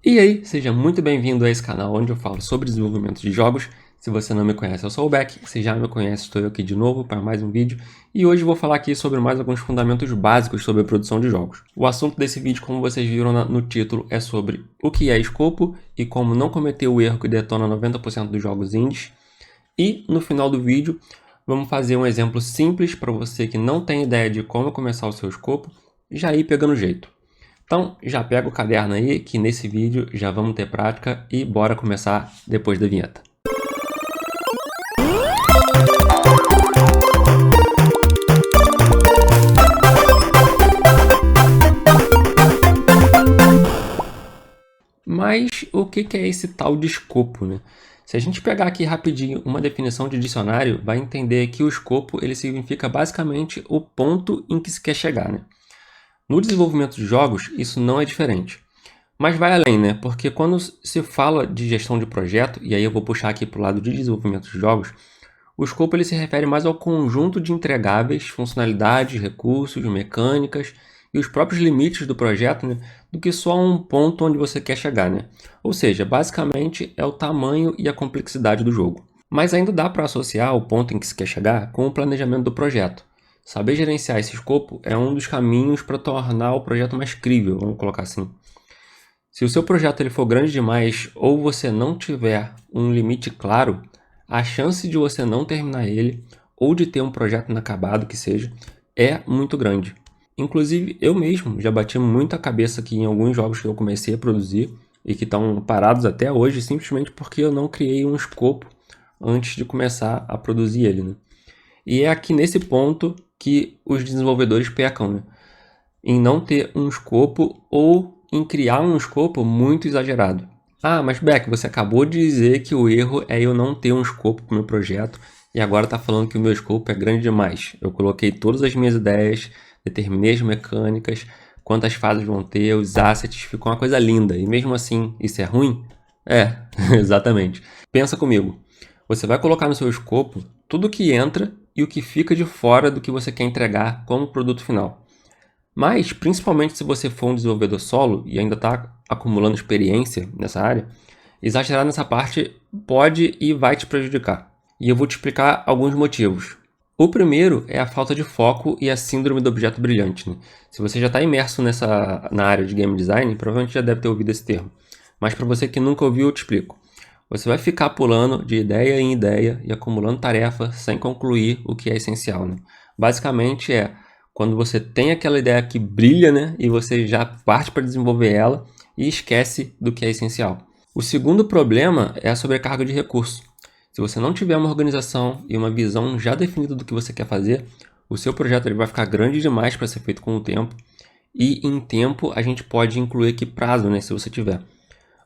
E aí, seja muito bem-vindo a esse canal onde eu falo sobre desenvolvimento de jogos. Se você não me conhece, eu sou o Beck. Se já me conhece, estou eu aqui de novo para mais um vídeo. E hoje vou falar aqui sobre mais alguns fundamentos básicos sobre a produção de jogos. O assunto desse vídeo, como vocês viram no título, é sobre o que é escopo e como não cometer o erro que detona 90% dos jogos indies. E no final do vídeo, vamos fazer um exemplo simples para você que não tem ideia de como começar o seu escopo, já ir pegando jeito. Então, já pega o caderno aí, que nesse vídeo já vamos ter prática e bora começar depois da vinheta. Mas o que é esse tal de escopo, né? Se a gente pegar aqui rapidinho uma definição de dicionário, vai entender que o escopo ele significa basicamente o ponto em que se quer chegar, né? No desenvolvimento de jogos, isso não é diferente. Mas vai além, né? Porque quando se fala de gestão de projeto, e aí eu vou puxar aqui para o lado de desenvolvimento de jogos, o escopo ele se refere mais ao conjunto de entregáveis, funcionalidades, recursos, mecânicas e os próprios limites do projeto, né? Do que só um ponto onde você quer chegar, né? Ou seja, basicamente é o tamanho e a complexidade do jogo. Mas ainda dá para associar o ponto em que se quer chegar com o planejamento do projeto. Saber gerenciar esse escopo é um dos caminhos para tornar o projeto mais crível, vamos colocar assim. Se o seu projeto ele for grande demais ou você não tiver um limite claro, a chance de você não terminar ele ou de ter um projeto inacabado que seja, é muito grande. Inclusive, eu mesmo já bati muita cabeça aqui em alguns jogos que eu comecei a produzir e que estão parados até hoje simplesmente porque eu não criei um escopo antes de começar a produzir ele, né? E é aqui nesse ponto que os desenvolvedores pecam, né? Em não ter um escopo ou em criar um escopo muito exagerado. Ah, mas Beck, você acabou de dizer que o erro é eu não ter um escopo para o meu projeto e agora está falando que o meu escopo é grande demais. Eu coloquei todas as minhas ideias, determinei as mecânicas, quantas fases vão ter, os assets, ficou uma coisa linda. E mesmo assim, isso é ruim? É, exatamente. Pensa comigo. Você vai colocar no seu escopo tudo que entra e o que fica de fora do que você quer entregar como produto final. Mas, principalmente se você for um desenvolvedor solo e ainda está acumulando experiência nessa área, exagerar nessa parte pode e vai te prejudicar. E eu vou te explicar alguns motivos. O primeiro é a falta de foco e a síndrome do objeto brilhante, né? Se você já está imerso na área de game design, provavelmente já deve ter ouvido esse termo. Mas para você que nunca ouviu, eu te explico. Você vai ficar pulando de ideia em ideia e acumulando tarefa sem concluir o que é essencial, né? Basicamente é quando você tem aquela ideia que brilha, né, e você já parte para desenvolver ela e esquece do que é essencial. O segundo problema é a sobrecarga de recursos. Se você não tiver uma organização e uma visão já definida do que você quer fazer, o seu projeto ele vai ficar grande demais para ser feito com o tempo. E em tempo a gente pode incluir aqui prazo, né, se você tiver.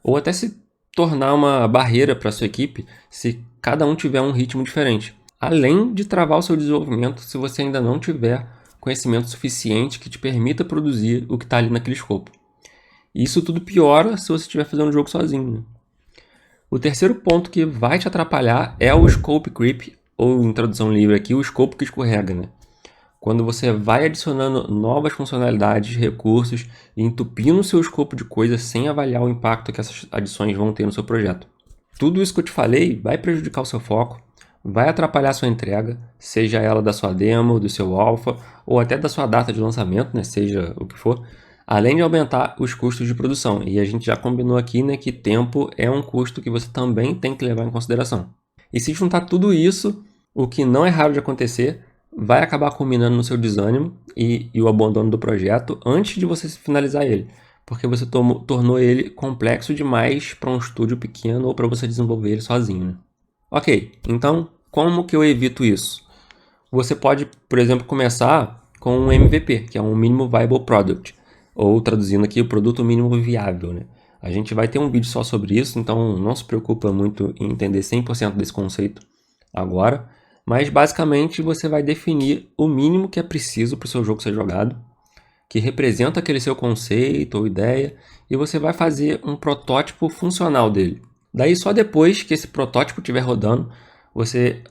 Ou até se tornar uma barreira para a sua equipe se cada um tiver um ritmo diferente. Além de travar o seu desenvolvimento se você ainda não tiver conhecimento suficiente que te permita produzir o que está ali naquele escopo. E isso tudo piora se você estiver fazendo o jogo sozinho, né? O terceiro ponto que vai te atrapalhar é o scope creep, ou em tradução livre aqui, o escopo que escorrega, né? Quando você vai adicionando novas funcionalidades, recursos e entupindo o seu escopo de coisas sem avaliar o impacto que essas adições vão ter no seu projeto. Tudo isso que eu te falei vai prejudicar o seu foco, vai atrapalhar a sua entrega, seja ela da sua demo, do seu alpha ou até da sua data de lançamento, né, seja o que for, além de aumentar os custos de produção. E a gente já combinou aqui, né, que tempo é um custo que você também tem que levar em consideração. E se juntar tudo isso, o que não é raro de acontecer, vai acabar culminando no seu desânimo e o abandono do projeto antes de você finalizar ele, porque você tornou ele complexo demais para um estúdio pequeno ou para você desenvolver ele sozinho, né? Ok, então como que eu evito isso? Você pode, por exemplo, começar com um MVP, que é um Minimum Viable Product, ou traduzindo aqui, o produto mínimo viável, né? A gente vai ter um vídeo só sobre isso, então não se preocupa muito em entender 100% desse conceito agora, mas basicamente você vai definir o mínimo que é preciso para o seu jogo ser jogado, que representa aquele seu conceito ou ideia, e você vai fazer um protótipo funcional dele. Daí só depois que esse protótipo estiver rodando, você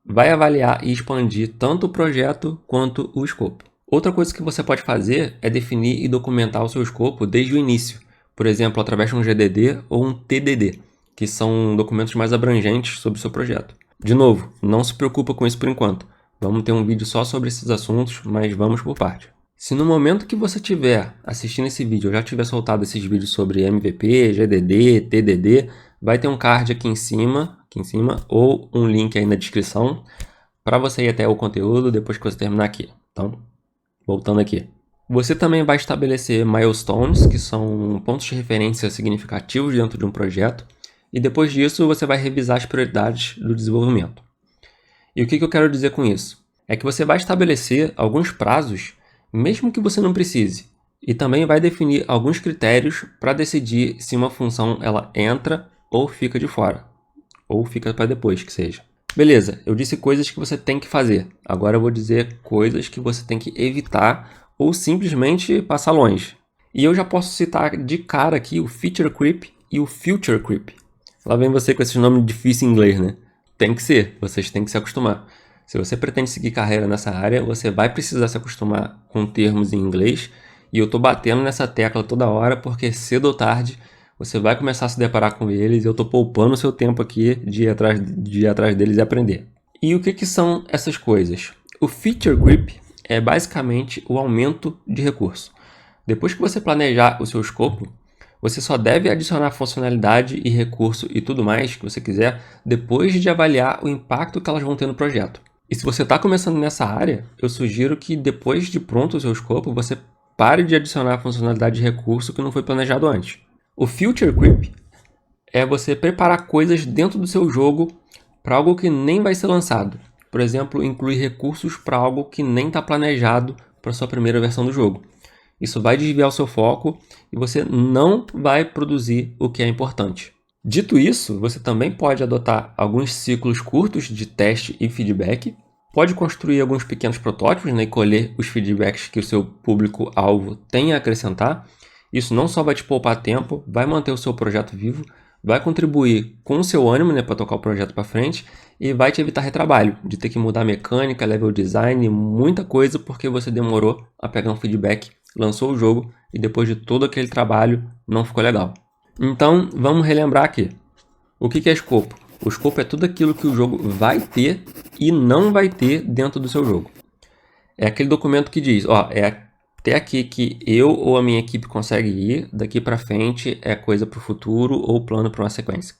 vai avaliar e expandir tanto o projeto quanto o escopo. Outra coisa que você pode fazer é definir e documentar o seu escopo desde o início, por exemplo, através de um GDD ou um TDD, que são documentos mais abrangentes sobre o seu projeto. De novo, não se preocupa com isso por enquanto. Vamos ter um vídeo só sobre esses assuntos, mas vamos por parte. Se no momento que você estiver assistindo esse vídeo eu já tiver soltado esses vídeos sobre MVP, GDD, TDD, vai ter um card aqui em cima ou um link aí na descrição para você ir até o conteúdo depois que você terminar aqui. Então, voltando aqui. Você também vai estabelecer milestones, que são pontos de referência significativos dentro de um projeto, e depois disso você vai revisar as prioridades do desenvolvimento. E o que eu quero dizer com isso? É que você vai estabelecer alguns prazos, mesmo que você não precise, e também vai definir alguns critérios para decidir se uma função ela entra ou fica de fora, ou fica para depois que seja. Beleza, eu disse coisas que você tem que fazer, agora eu vou dizer coisas que você tem que evitar ou simplesmente passar longe. E eu já posso citar de cara aqui o Feature Creep e o Future Creep. Lá vem você com esse nome difícil em inglês, né? Tem que ser, vocês têm que se acostumar. Se você pretende seguir carreira nessa área, você vai precisar se acostumar com termos em inglês. E eu tô batendo nessa tecla toda hora porque cedo ou tarde você vai começar a se deparar com eles e eu tô poupando o seu tempo aqui de ir atrás deles e aprender. E o que são essas coisas? O Feature Creep é basicamente o aumento de recurso. Depois que você planejar o seu escopo, você só deve adicionar funcionalidade e recurso e tudo mais que você quiser depois de avaliar o impacto que elas vão ter no projeto. E se você está começando nessa área, eu sugiro que depois de pronto o seu escopo, você pare de adicionar funcionalidade e recurso que não foi planejado antes. O Future Creep é você preparar coisas dentro do seu jogo para algo que nem vai ser lançado. Por exemplo, incluir recursos para algo que nem está planejado para sua primeira versão do jogo. Isso vai desviar o seu foco e você não vai produzir o que é importante. Dito isso, você também pode adotar alguns ciclos curtos de teste e feedback, pode construir alguns pequenos protótipos, né, e colher os feedbacks que o seu público-alvo tem a acrescentar. Isso não só vai te poupar tempo, vai manter o seu projeto vivo, vai contribuir com o seu ânimo, né, para tocar o projeto para frente e vai te evitar retrabalho, de ter que mudar mecânica, level design, muita coisa porque você demorou a pegar um feedback, lançou o jogo e depois de todo aquele trabalho não ficou legal. Então vamos relembrar aqui. O que é escopo? O escopo é tudo aquilo que o jogo vai ter e não vai ter dentro do seu jogo. É aquele documento que diz, ó, é até aqui que eu ou a minha equipe consegue ir, daqui para frente é coisa para o futuro ou plano para uma sequência.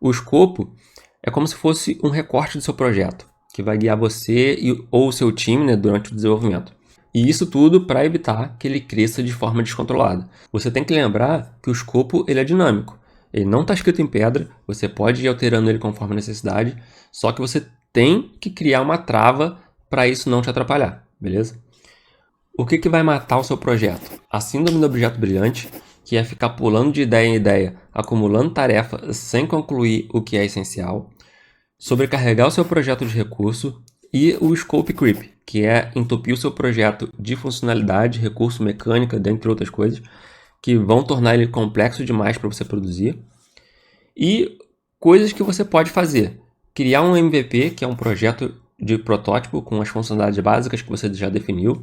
O escopo é como se fosse um recorte do seu projeto, que vai guiar você ou o seu time, né, durante o desenvolvimento. E isso tudo para evitar que ele cresça de forma descontrolada. Você tem que lembrar que o escopo ele é dinâmico. Ele não está escrito em pedra, você pode ir alterando ele conforme a necessidade, só que você tem que criar uma trava para isso não te atrapalhar, beleza? O que vai matar o seu projeto? A síndrome do objeto brilhante, que é ficar pulando de ideia em ideia, acumulando tarefa sem concluir o que é essencial, sobrecarregar o seu projeto de recurso, e o Scope Creep, que é entupir o seu projeto de funcionalidade, recurso, mecânica, dentre outras coisas, que vão tornar ele complexo demais para você produzir. E coisas que você pode fazer. Criar um MVP, que é um projeto de protótipo com as funcionalidades básicas que você já definiu.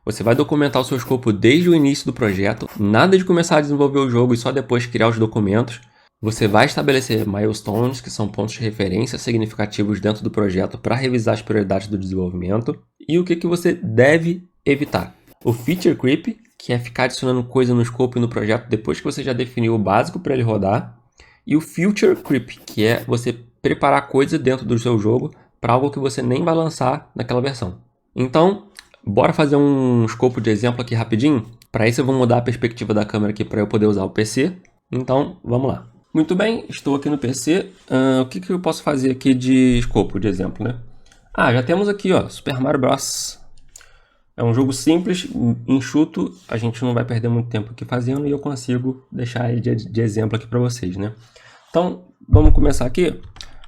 Você vai documentar o seu escopo desde o início do projeto, nada de começar a desenvolver o jogo e só depois criar os documentos. Você vai estabelecer milestones, que são pontos de referência significativos dentro do projeto para revisar as prioridades do desenvolvimento. E o que você deve evitar? O Feature Creep, que é ficar adicionando coisa no escopo e no projeto depois que você já definiu o básico para ele rodar. E o Future Creep, que é você preparar coisa dentro do seu jogo para algo que você nem vai lançar naquela versão. Então, bora fazer um escopo de exemplo aqui rapidinho? Para isso eu vou mudar a perspectiva da câmera aqui para eu poder usar o PC. Então, vamos lá. Muito bem, estou aqui no PC. O que eu posso fazer aqui de escopo, de exemplo, né? Já temos aqui, ó, Super Mario Bros. É um jogo simples, enxuto, a gente não vai perder muito tempo aqui fazendo e eu consigo deixar ele de exemplo aqui para vocês, né? Então, vamos começar aqui.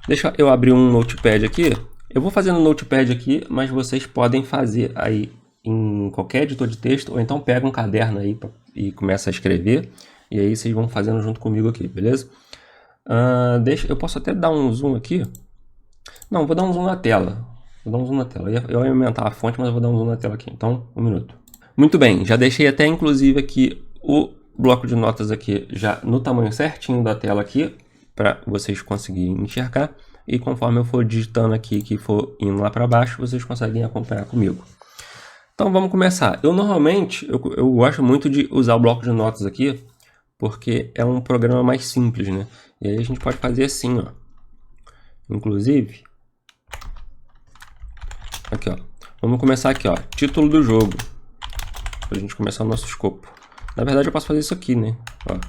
Deixa eu abrir um Notepad aqui. Eu vou fazer no Notepad aqui, mas vocês podem fazer aí em qualquer editor de texto, ou então pega um caderno aí e começa a escrever. E aí vocês vão fazendo junto comigo aqui, beleza? Eu posso até dar um zoom aqui. Não, vou dar um zoom na tela. Vou dar um zoom na tela. Eu ia aumentar a fonte, mas eu vou dar um zoom na tela aqui. Então, um minuto. Muito bem, já deixei até inclusive aqui o bloco de notas aqui já no tamanho certinho da tela aqui, para vocês conseguirem enxergar. E conforme eu for digitando aqui, que for indo lá para baixo, vocês conseguem acompanhar comigo. Então vamos começar. Eu normalmente, eu gosto muito de usar o bloco de notas aqui, porque é um programa mais simples, né? E aí a gente pode fazer assim, ó. Inclusive, aqui, ó. Vamos começar aqui, ó. Título do jogo. Pra gente começar o nosso escopo. Na verdade, eu posso fazer isso aqui, né? Ó.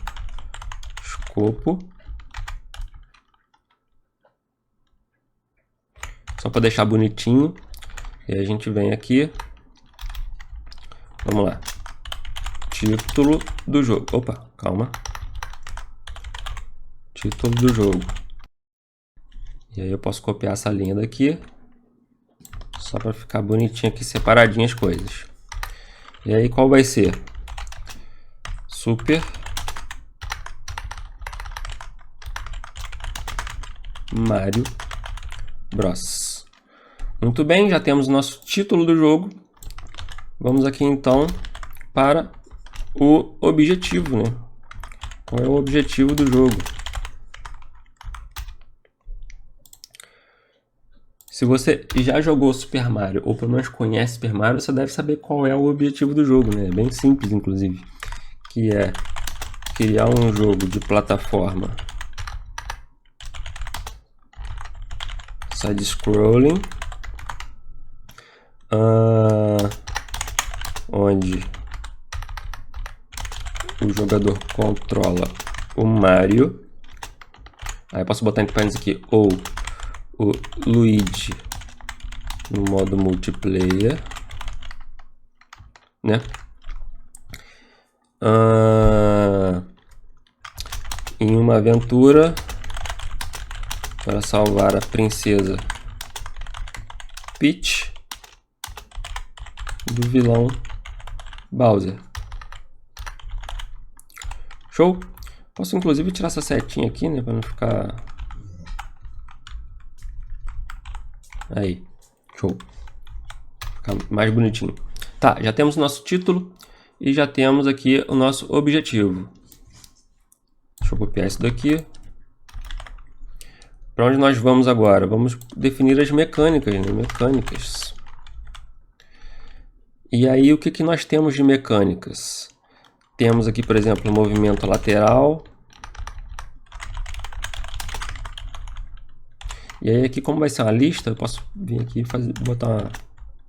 Escopo. Só para deixar bonitinho. E aí a gente vem aqui. Vamos lá. Título do jogo. Opa, calma. Título do jogo. E aí eu posso copiar essa linha daqui. Só para ficar bonitinho aqui, separadinho as coisas. E aí qual vai ser? Super Mario Bros. Muito bem, já temos o nosso título do jogo. Vamos aqui então para o objetivo, né? Qual é o objetivo do jogo? Se você já jogou Super Mario, ou pelo menos conhece Super Mario, você deve saber qual é o objetivo do jogo, né? É bem simples, inclusive. Que é criar um jogo de plataforma side-scrolling, onde o jogador controla o Mario. Aí eu posso botar entre parênteses aqui, ou o Luigi no modo multiplayer, né? Em uma aventura para salvar a princesa Peach do vilão Bowser. Show? Posso inclusive tirar essa setinha aqui, né, para não ficar... Aí, show. Ficar mais bonitinho. Tá, já temos o nosso título e já temos aqui o nosso objetivo. Deixa eu copiar isso daqui. Para onde nós vamos agora? Vamos definir as mecânicas, né? Mecânicas. E aí, o que nós temos de mecânicas? Temos aqui, por exemplo, o movimento lateral. E aí, aqui, como vai ser uma lista, eu posso vir aqui e botar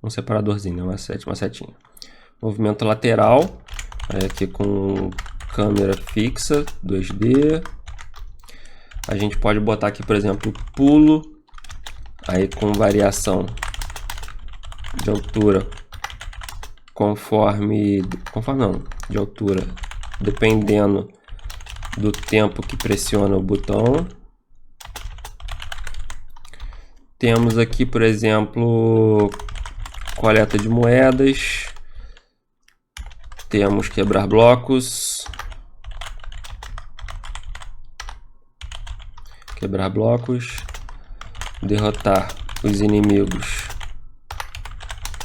um separadorzinho, né? uma setinha. Movimento lateral. Aí aqui com câmera fixa, 2D. A gente pode botar aqui, por exemplo, pulo, aí com variação de altura conforme não, de altura, dependendo do tempo que pressiona o botão. Temos aqui, por exemplo, coleta de moedas. Temos quebrar blocos. Quebrar blocos, derrotar os inimigos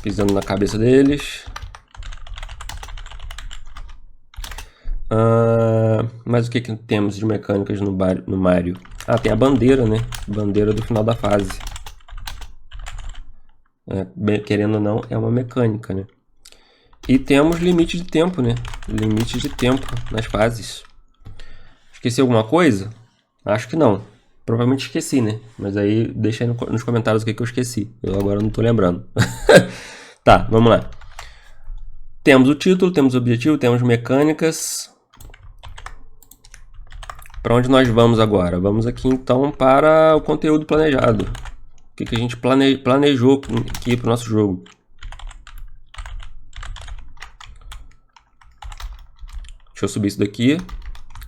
pisando na cabeça deles. Mas o que temos de mecânicas no Mario? Ah, tem a bandeira, né? Bandeira do final da fase. Querendo ou não, é uma mecânica, né? E temos limite de tempo, né? Limite de tempo nas fases. Esqueci alguma coisa? Acho que não. Provavelmente esqueci, né? Mas aí deixa aí nos comentários o que eu esqueci. Eu agora não tô lembrando. Tá, vamos lá. Temos o título, temos o objetivo, temos mecânicas. Para onde nós vamos agora? Vamos aqui então para o conteúdo planejado. O que a gente planejou aqui para o nosso jogo. Deixa eu subir isso daqui.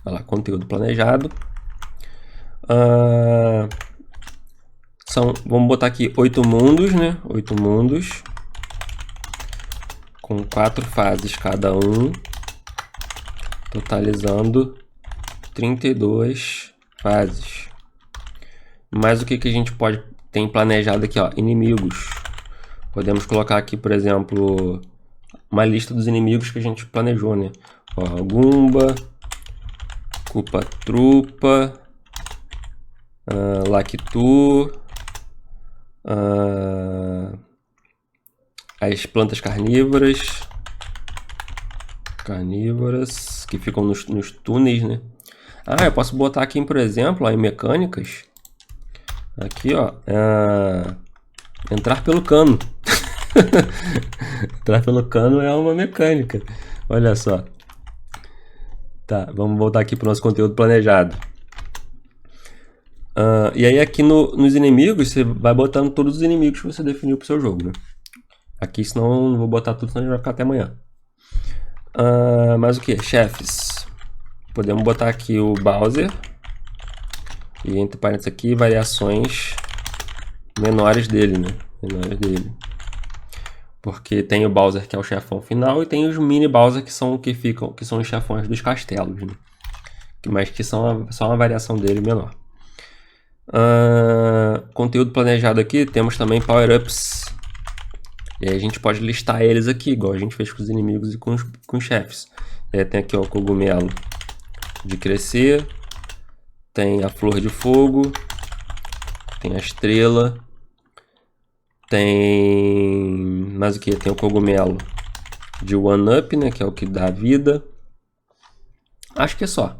Olha lá, conteúdo planejado. Vamos botar aqui 8 mundos, né? 8 mundos. Com 4 fases cada um. Totalizando 32 fases. Mas o que a gente tem planejado aqui, ó? Inimigos. Podemos colocar aqui, por exemplo, uma lista dos inimigos que a gente planejou, né? Ó, Gumba, Cupa Trupa, Lactu, as plantas carnívoras que ficam nos túneis, né? Ah, eu posso botar aqui, por exemplo, ó, em mecânicas, aqui, ó, entrar pelo cano. Entrar pelo cano é uma mecânica. Olha só. Tá, vamos voltar aqui para o nosso conteúdo planejado. E aí aqui nos inimigos, você vai botando todos os inimigos que você definiu para o seu jogo, né? Aqui, senão eu não vou botar tudo, senão a gente vai ficar até amanhã. Mas o que? Chefes. Podemos botar aqui o Bowser. E entre parênteses aqui, variações menores dele, né? Menores dele. Porque tem o Bowser, que é o chefão final, e tem os mini Bowser, que são os chefões dos castelos, né? Mas que são só uma variação dele menor. Conteúdo planejado aqui, temos também power-ups. E aí a gente pode listar eles aqui, igual a gente fez com os inimigos e com os chefes. Tem aqui ó, o cogumelo de crescer, tem a flor de fogo, tem a estrela, tem mais o que? Tem o cogumelo de one up, né, que é o que dá vida. Acho que é só.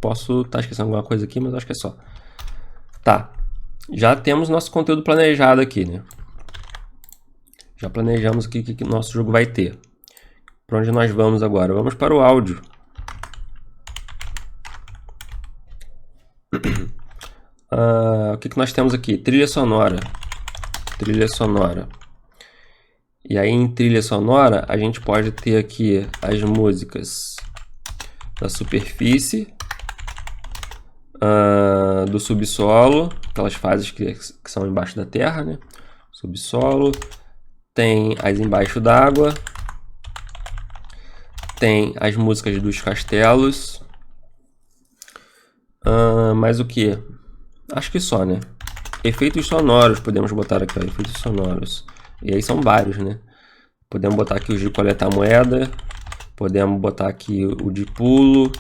Posso estar esquecendo alguma coisa aqui, mas acho que é só. Tá. Já temos nosso conteúdo planejado aqui, né? Já planejamos o que o nosso jogo vai ter. Para onde nós vamos agora? Vamos para o áudio. O que nós temos aqui? Trilha sonora. Trilha sonora. E aí em trilha sonora a gente pode ter aqui as músicas da superfície, do subsolo, aquelas fases que são embaixo da terra, né? Subsolo. Tem as embaixo d'água. Tem as músicas dos castelos. Mais o que? Acho que só, né? Efeitos sonoros, podemos botar aqui, ó, efeitos sonoros. E aí são vários, né? Podemos botar aqui os de coletar moeda. Podemos botar aqui o de pulo.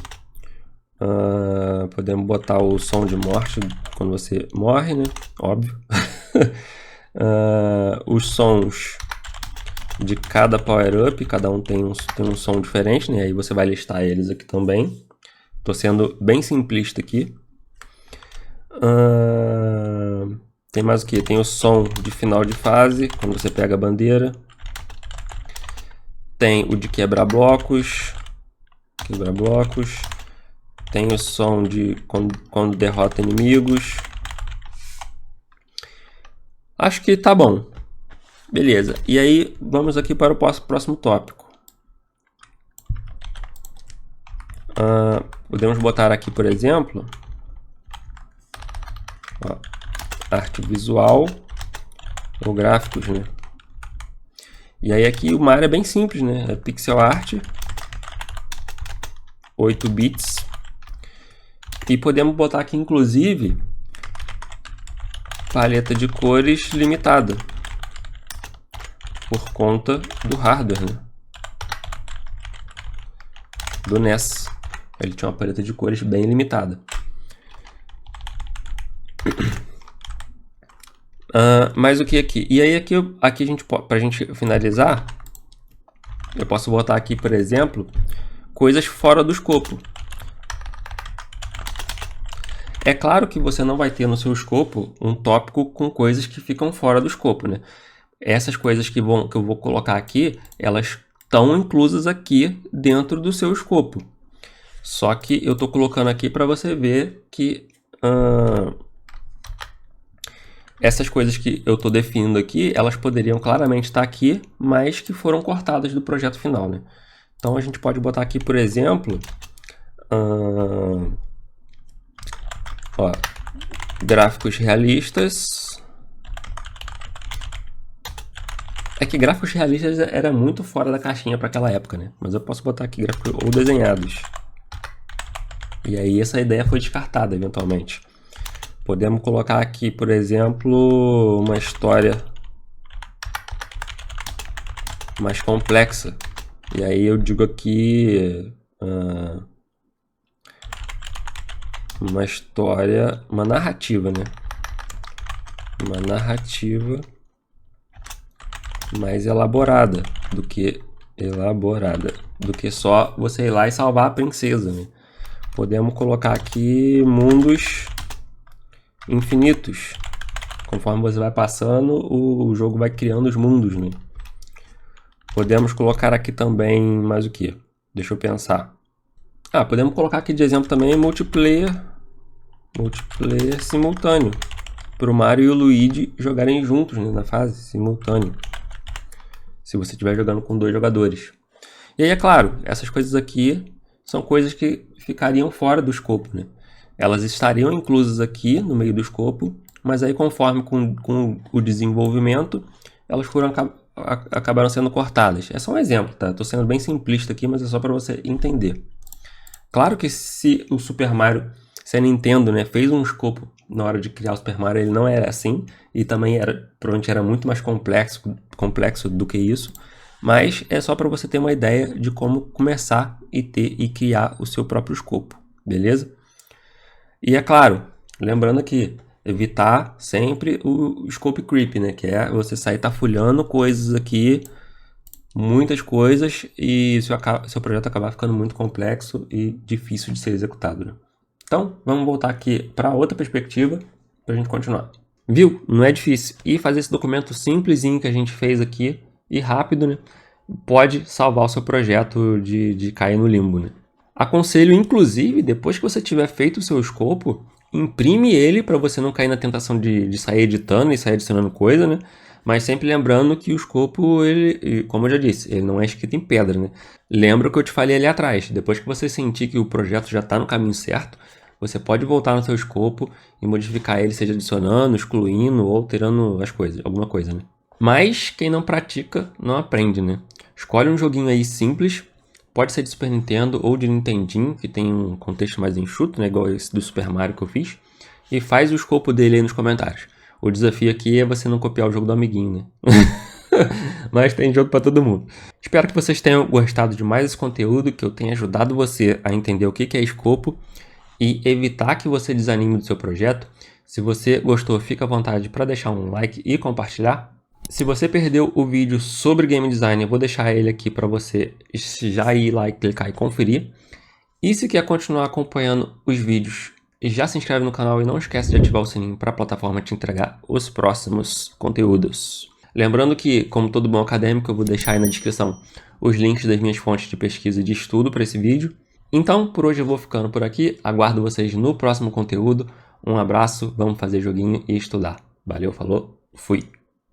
Podemos botar o som de morte quando você morre, né? Óbvio. Os sons de cada power-up, cada um tem um som diferente, né? Aí você vai listar eles aqui também. Tô sendo bem simplista aqui. Tem mais o que? Tem o som de final de fase, quando você pega a bandeira. Tem o de quebrar blocos. Tem o som de quando derrota inimigos. Acho que tá bom. Beleza. E aí, vamos aqui para o próximo tópico. Podemos botar aqui, por exemplo, ó, arte visual ou gráficos, né? E aí aqui uma área bem simples, né? É pixel art, 8 bits. E podemos botar aqui, inclusive, paleta de cores limitada, por conta do hardware, né? Do NES. Ele tinha uma paleta de cores bem limitada. Mas o que aqui? E aí aqui a gente, pra gente finalizar, eu posso botar aqui, por exemplo, coisas fora do escopo. É claro que você não vai ter no seu escopo um tópico com coisas que ficam fora do escopo, né? Essas coisas que eu vou colocar aqui, elas estão inclusas aqui dentro do seu escopo. Só que eu estou colocando aqui para você ver que essas coisas que eu estou definindo aqui, elas poderiam claramente estar aqui, mas que foram cortadas do projeto final, né? Então a gente pode botar aqui, por exemplo, ó, gráficos realistas. É que gráficos realistas era muito fora da caixinha para aquela época, né? Mas eu posso botar aqui gráficos ou desenhados. E aí essa ideia foi descartada eventualmente. Podemos colocar aqui, por exemplo, uma história mais complexa. E aí eu digo aqui uma história, uma narrativa, né? Uma narrativa mais elaborada do que só você ir lá e salvar a princesa, né? Podemos colocar aqui mundos infinitos. Conforme você vai passando, o jogo vai criando os mundos, né? Podemos colocar aqui também mais o que? Deixa eu pensar. Podemos colocar aqui de exemplo também multiplayer simultâneo, para o Mario e o Luigi jogarem juntos, né, na fase simultânea, se você estiver jogando com 2 jogadores. E aí, é claro, essas coisas aqui são coisas que ficariam fora do escopo, né? Elas estariam inclusas aqui no meio do escopo, mas aí conforme com o desenvolvimento, elas acabaram sendo cortadas. É só um exemplo, tá? Estou sendo bem simplista aqui, mas é só para você entender. Claro que se a Nintendo, né, fez um escopo na hora de criar o Super Mario, ele não era assim, e também provavelmente era muito mais complexo do que isso, mas é só para você ter uma ideia de como começar e criar o seu próprio escopo, beleza? E é claro, lembrando aqui, evitar sempre o scope creep, né, que é você sair tafulhando coisas aqui, muitas coisas, e seu projeto acabar ficando muito complexo e difícil de ser executado, né? Então, vamos voltar aqui para outra perspectiva para a gente continuar. Viu? Não é difícil. E fazer esse documento simplesinho que a gente fez aqui, e rápido, né, pode salvar o seu projeto de cair no limbo, né? Aconselho, inclusive, depois que você tiver feito o seu escopo, imprime ele para você não cair na tentação de sair editando e sair adicionando coisa, né? Mas sempre lembrando que o escopo, ele, como eu já disse, ele não é escrito em pedra, né? Lembra o que eu te falei ali atrás. Depois que você sentir que o projeto já está no caminho certo, você pode voltar no seu escopo e modificar ele, seja adicionando, excluindo ou alterando alguma coisa, né? Mas quem não pratica, não aprende, né? Escolhe um joguinho aí simples, pode ser de Super Nintendo ou de Nintendinho, que tem um contexto mais enxuto, né? Igual esse do Super Mario que eu fiz, e faz o escopo dele aí nos comentários. O desafio aqui é você não copiar o jogo do amiguinho, né? Mas tem jogo para todo mundo. Espero que vocês tenham gostado de mais esse conteúdo, que eu tenha ajudado você a entender o que é escopo e evitar que você desanime do seu projeto. Se você gostou, fica à vontade para deixar um like e compartilhar. Se você perdeu o vídeo sobre Game Design, eu vou deixar ele aqui para você já ir lá e clicar e conferir. E se quer continuar acompanhando os vídeos, já se inscreve no canal e não esquece de ativar o sininho para a plataforma te entregar os próximos conteúdos. Lembrando que, como todo bom acadêmico, eu vou deixar aí na descrição os links das minhas fontes de pesquisa e de estudo para esse vídeo. Então, por hoje eu vou ficando por aqui. Aguardo vocês no próximo conteúdo. Um abraço, vamos fazer joguinho e estudar. Valeu, falou, fui!